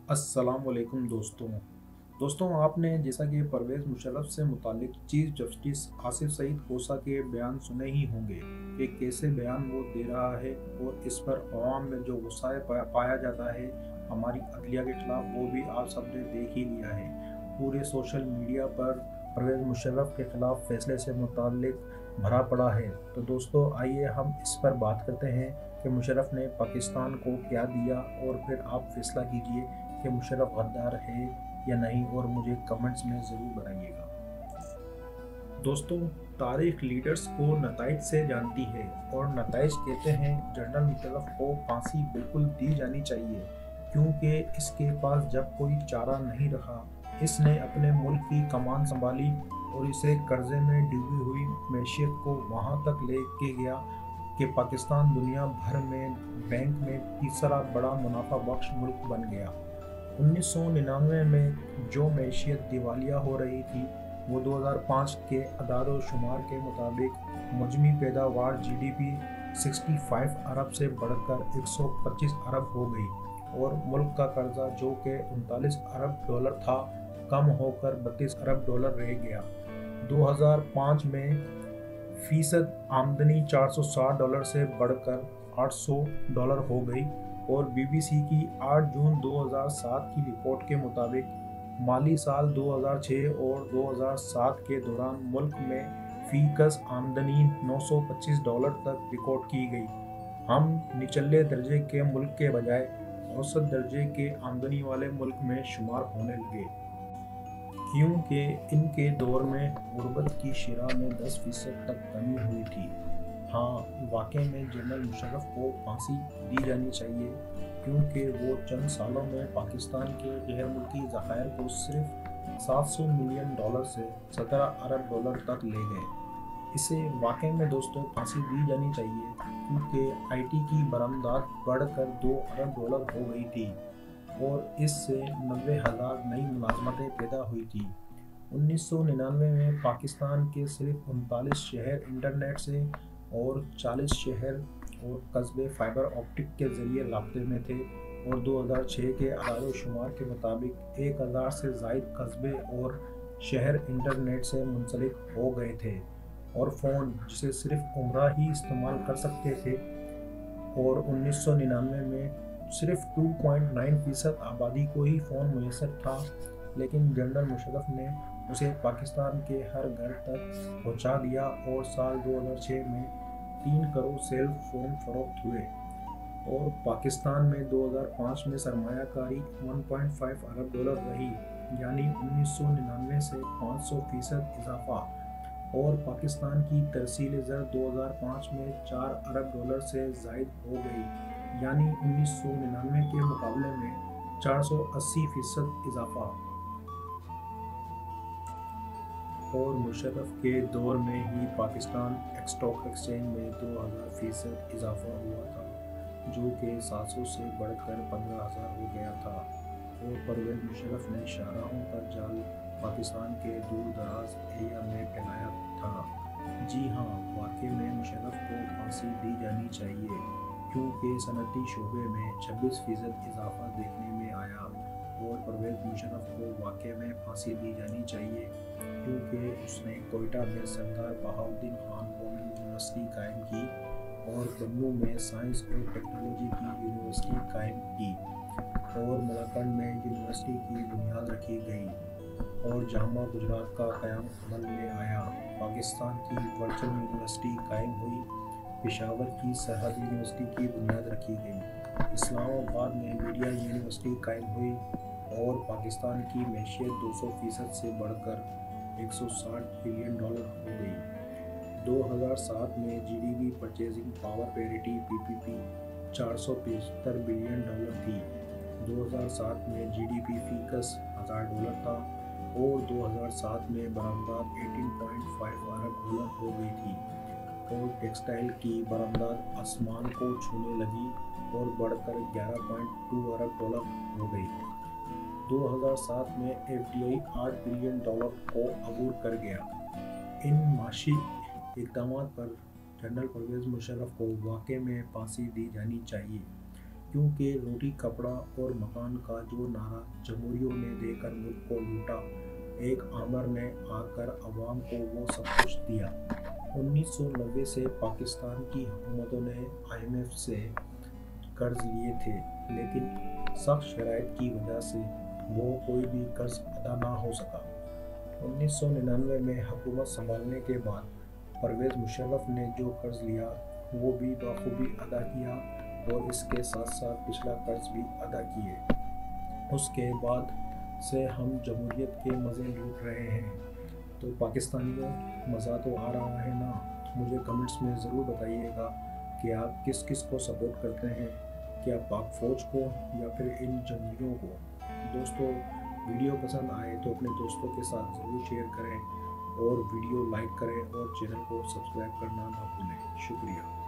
अस्सलाम वालेकुम दोस्तों आपने जैसा कि परवेज़ मुशर्रफ से मुतालिक चीफ जस्टिस आसिफ सईद कोसा के बयान सुने ही होंगे कि कैसे बयान वो दे रहा है और इस पर अवाम में जो गुस्सा पाया जाता है हमारी अदलिया के ख़िलाफ़, वो भी आप सब ने देख ही लिया है। पूरे सोशल मीडिया पर परवेज़ मुशर्रफ के ख़िलाफ़ फैसले से मुतालिक भरा पड़ा है। तो दोस्तों आइए हम इस पर बात करते हैं कि मुशर्रफ ने पाकिस्तान को क्या दिया, और फिर आप फैसला कीजिए कि मुशर्रफ गद्दार है या नहीं, और मुझे कमेंट्स में ज़रूर बताइएगा। दोस्तों, तारीख लीडर्स को नताइज से जानती है और नताइज कहते हैं जनरल मुशर्रफ को फांसी बिल्कुल दी जानी चाहिए, क्योंकि इसके पास जब कोई चारा नहीं रहा, इसने अपने मुल्क की कमान संभाली और इसे कर्जे में डूबी हुई मैशियत को वहाँ तक ले के गया कि पाकिस्तान दुनिया भर में बैंक में तीसरा बड़ा मुनाफा बख्श मुल्क बन गया। 1999 में जो मैशियत दिवालिया हो रही थी, वो 2005 के अदाद शुमार के मुताबिक मजमी पैदावार GDP 65 अरब से बढ़कर 125 अरब हो गई, और मुल्क का कर्जा जो कि 39 अरब डॉलर था, कम होकर 32 अरब डॉलर रह गया। 2005 में फीसद आमदनी 460 डॉलर से बढ़कर 800 डॉलर हो गई, और BBC की 8 जून 2007 की रिपोर्ट के मुताबिक माली साल 2006 और 2007 के दौरान मुल्क में फीकस आमदनी 925 डॉलर तक रिकॉर्ड की गई। हम निचले दर्जे के मुल्क के बजाय औसत दर्जे के आमदनी वाले मुल्क में शुमार होने लगे, क्योंकि इनके दौर में गुर्बत की शरह में 10% तक कमी हुई थी। हाँ, वाकई में जनरल मुशर्रफ को फांसी दी जानी चाहिए, क्योंकि वो चंद सालों में पाकिस्तान के गैर मुल्की ज़खायर को सिर्फ 700 मिलियन डॉलर से 17 अरब डॉलर तक ले गए। इसे वाकई में दोस्तों फांसी दी जानी चाहिए, क्योंकि IT की बरामदात बढ़कर 2 अरब डॉलर हो गई थी, और इससे 90,000 नई मुलाजमतें पैदा हुई थी। 1999 में पाकिस्तान के सिर्फ 39 शहर इंटरनेट से और 40 शहर और कस्बे फाइबर ऑप्टिक के ज़रिए राब्ते में थे, और 2006 के आदाद शुमार के मुताबिक 1000 से ज़ायद कस्बे और शहर इंटरनेट से मुंसलिक हो गए थे, और फ़ोन जिसे सिर्फ उमरा ही इस्तेमाल कर सकते थे। और 1999 में सिर्फ 2.9% आबादी को ही फ़ोन मुयसर था, लेकिन जनरल मुशर्रफ ने उसे पाकिस्तान के हर घर तक पहुंचा दिया, और साल 2006 में 3 करोड़ सेल फ़ोन फरोख्त हुए, और पाकिस्तान में 2005 में सरमायाकारी 1.5 अरब डॉलर रही, यानी 1999 से 500% इजाफा, और पाकिस्तान की तरसील ज़र 2005 में 4 अरब डॉलर से ज़ायद हो गई, यानी 1999 के मुकाबले में 480% इजाफा। और मुशर्रफ के दौर में ही पाकिस्तान स्टॉक एक्सचेंज में 2000% इजाफा हुआ था, जो कि 700 से बढ़कर 15,000 हो गया था, और परवेज़ मुशर्रफ ने शाहराहों का जाल पाकिस्तान के दूर दराज एरिया में फैलाया था। जी हाँ, वाकई में मुशर्रफ को फांसी दी जानी चाहिए, क्योंकि सनती शोबे में 26% इजाफा देखने में आया, और परवेज़ मुशर्रफ को वाकई में फांसी दी जानी चाहिए, क्योंकि उसने कोयटा में सरदार बहाउद्दीन खान वुमेन यूनिवर्सिटी कायम की, और बन्नू में साइंस और टेक्नोलॉजी की यूनिवर्सिटी कायम की, और मलाकंड में यूनिवर्सिटी की बुनियाद रखी गई, और जामा गुजरात का क़याम अमल में आया। पाकिस्तान की वर्चुअल यूनिवर्सिटी कायम हुई, पेशावर की सरहद यूनिवर्सिटी की बुनियाद रखी गई, इस्लामाबाद में मीडिया यूनिवर्सिटी कायम हुई, और पाकिस्तान की मैशियत 200% से बढ़कर 160 बिलियन डॉलर हो गई। 2007 में GDP purchasing power parity PPP 475 billion dollar थी। 2007 में GDP फीकस 1000 डॉलर था, और 2007 में बरामदात 18.5 अरब डॉलर हो गई थी, और टेक्सटाइल की बरामदात आसमान को छूने लगी और बढ़कर 11.2 अरब डॉलर हो गई। 2007 में FDI 8 बिलियन डॉलर को अबूर कर गया। इन माशी इक़दामात पर जनरल परवेज़ मुशर्रफ को वाकई में फांसी दी जानी चाहिए, क्योंकि रोटी कपड़ा और मकान का जो नारा जमहूरियों ने देकर मुल्क को लूटा, एक आमर ने आकर अवाम को वो सब कुछ दिया। 1990 से पाकिस्तान की हुकूमतों ने IMF से कर्ज लिए थे, लेकिन सख्त शराइत की वजह से वो कोई भी कर्ज अदा ना हो सका। 1999 में हुकूमत संभालने के बाद परवेज़ मुशर्रफ ने जो कर्ज लिया वो भी बखूबी अदा किया और इसके साथ साथ पिछला कर्ज भी अदा किए। उसके बाद से हम जमहूरियत के मज़े लूट रहे हैं। तो पाकिस्तानियों, मज़ा तो आ रहा है ना? मुझे कमेंट्स में ज़रूर बताइएगा कि आप किस किस को सपोर्ट करते हैं, क्या पाक फ़ौज को या फिर इन जमहूरियों को। दोस्तों, वीडियो पसंद आए तो अपने दोस्तों के साथ ज़रूर शेयर करें और वीडियो लाइक करें और चैनल को सब्सक्राइब करना ना भूलें। शुक्रिया।